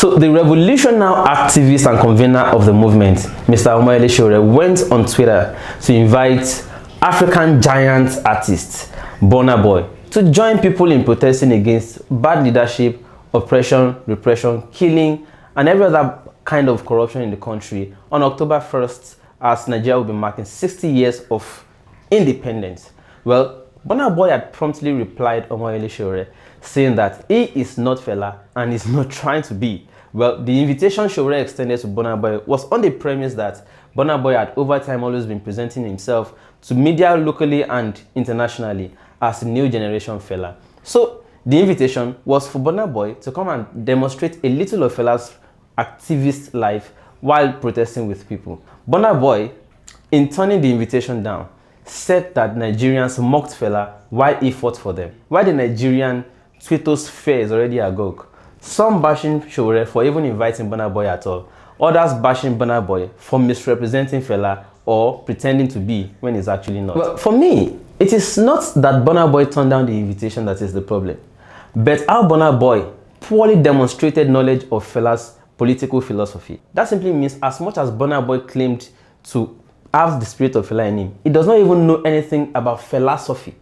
So the revolutionary activist and convener of the movement, Mr. Sowore, went on Twitter to invite African giant artist Burna Boy to join people in protesting against bad leadership, oppression, repression, killing, and every other kind of corruption in the country on October 1st, as Nigeria will be marking 60 years of independence. Well, Burna Boy had promptly replied Sowore, saying that he is not Fela and is not trying to be. Well, the invitation Sowore extended to Burna Boy was on the premise that Burna Boy had over time always been presenting himself to media locally and internationally as a new generation Fela. So the invitation was for Burna Boy to come and demonstrate a little of Fela's activist life while protesting with people. Burna Boy, in turning the invitation down, said that Nigerians mocked Fela while he fought for them. While the Nigerian Twitter's fair is already agog. Some bashing Sowore for even inviting Burna Boy at all. Others bashing Burna Boy for misrepresenting Fela or pretending to be when he's actually not. Well, for me, it is not that Burna Boy turned down the invitation that is the problem, but how Burna Boy poorly demonstrated knowledge of Fela's political philosophy. That simply means as much as Burna Boy claimed to have the spirit of Fela in him, he does not even know anything about philosophy.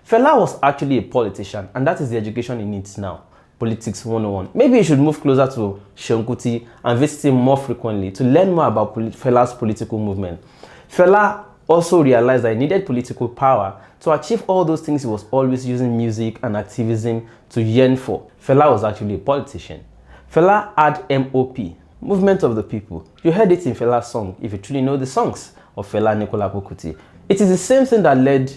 Fela was actually a politician, and that is the education he needs now. Politics 101. Maybe he should move closer to Seun Kuti and visit him more frequently to learn more about Fela's political movement. Fela also realized that he needed political power to achieve all those things he was always using music and activism to yearn for. Fela was actually a politician. Fela had MOP, Movement of the People. You heard it in Fela's song, if you truly know the songs of Fela Anikulapo Kuti. It is the same thing that led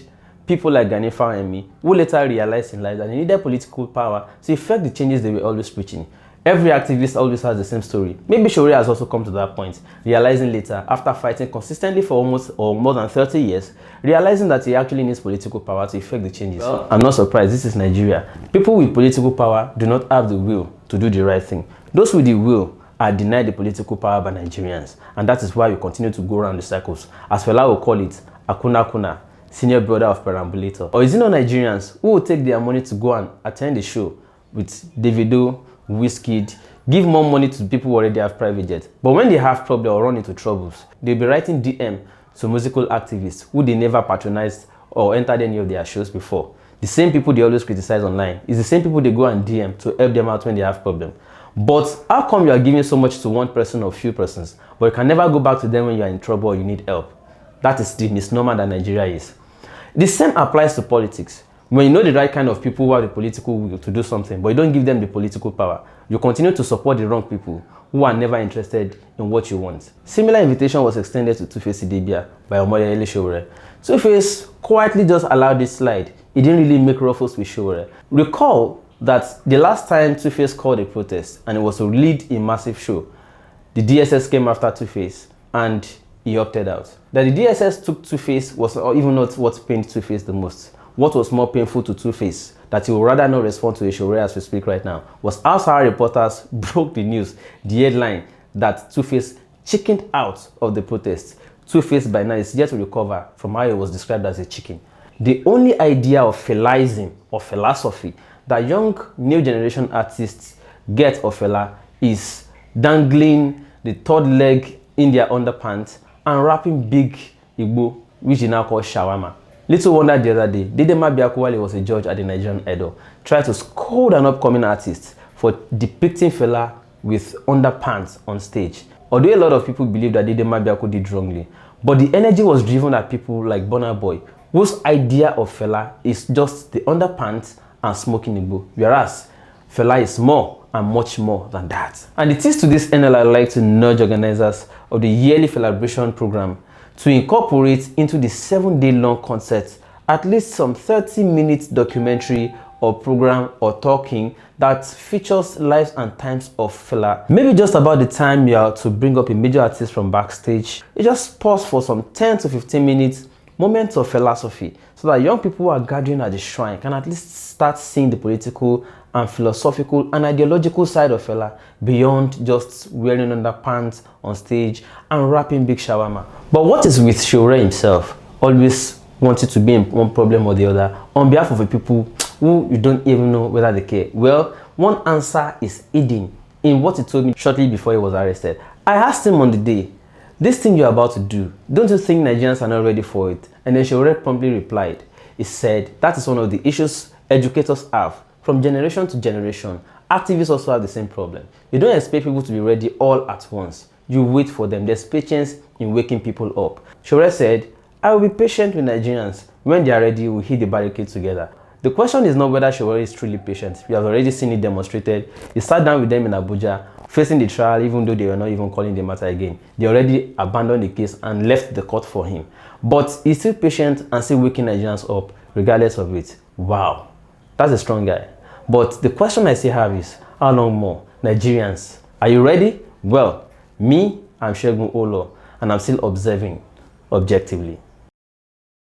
people like Gani Fawemi, who later realized in life that they needed political power to effect the changes they were always preaching. Every activist always has the same story. Maybe Sowore has also come to that point, realizing later, after fighting consistently for almost or more than 30 years, realizing that he actually needs political power to effect the changes. Well, I'm not surprised, this is Nigeria. People with political power do not have the will to do the right thing. Those with the will are denied the political power by Nigerians, and that is why we continue to go around the circles. As Fela will call it, Akuna Kuna, senior brother of perambulator. Or is it not Nigerians who will take their money to go and attend the show with Davido, Wizkid, give more money to people who already have private jets, but when they have problem or run into troubles, they'll be writing DM to musical activists who they never patronized or entered any of their shows before. The same people they always criticize online is the same people they go and DM to help them out when they have problem. But how come you are giving so much to one person or few persons, but you can never go back to them when you are in trouble or you need help? That is the misnomer that Nigeria is. The same applies to politics. When you know the right kind of people who have the political will to do something, but you don't give them the political power, you continue to support the wrong people who are never interested in what you want. Similar invitation was extended to Two-Face Idibia by Sowore. Two-Face quietly just allowed it slide. He didn't really make ruffles with Sowore. Recall that the last time Two-Face called a protest and it was to lead a massive show, the DSS came after Two-Face and he opted out. That the DSS took Two-Face was even not what pained Two-Face the most. What was more painful to Two-Face, that he would rather not respond to Sowore as we speak right now, was how our reporters broke the news, the headline, that Two-Face chickened out of the protest. Two-Face by now is yet to recover from how he was described as a chicken. The only idea of Felaism or philosophy that young new generation artists get of Fela is dangling the third leg in their underpants and rapping big Igbo, which they now call shawarma. Little wonder the other day, Didema Biakuwale was a judge at the Nigerian Idol, tried to scold an upcoming artist for depicting Fela with underpants on stage. Although a lot of people believe that Didema Biaku did wrongly, but the energy was driven at people like Burna Boy, whose idea of Fela is just the underpants and smoking Igbo, whereas Fela is more and much more than that. And it is to this end I'd like to nudge organizers of the yearly celebration program to incorporate into the 7-day-long concert at least some 30-minute documentary or program or talking that features lives and times of Fela. Maybe just about the time you are to bring up a major artist from backstage, you just pause for some 10 to 15 minutes moments of philosophy so that young people who are gathering at the shrine can at least start seeing the political and philosophical and ideological side of Fela beyond just wearing underpants on stage and rapping big shawarma. But what is with Sowore himself always wanted to be in one problem or the other on behalf of the people who you don't even know whether they care? Well, one answer is hidden in what he told me shortly before he was arrested. I asked him on the day, this thing you're about to do, don't you think Nigerians are not ready for it? And then Sowore promptly replied. He said, that is one of the issues educators have from generation to generation. Activists also have the same problem. You don't expect people to be ready all at once. You wait for them. There's patience in waking people up. Sowore said, I will be patient with Nigerians. When they are ready, we'll hit the barricade together. The question is not whether Sowore is truly patient. We have already seen it demonstrated. He sat down with them in Abuja, facing the trial, even though they were not even calling the matter again. They already abandoned the case and left the court for him. But he's still patient and still waking Nigerians up, regardless of it. Wow, that's a strong guy. But the question I still have is, how long more? Nigerians, are you ready? Well, me, I'm Segun Olo, and I'm still observing objectively.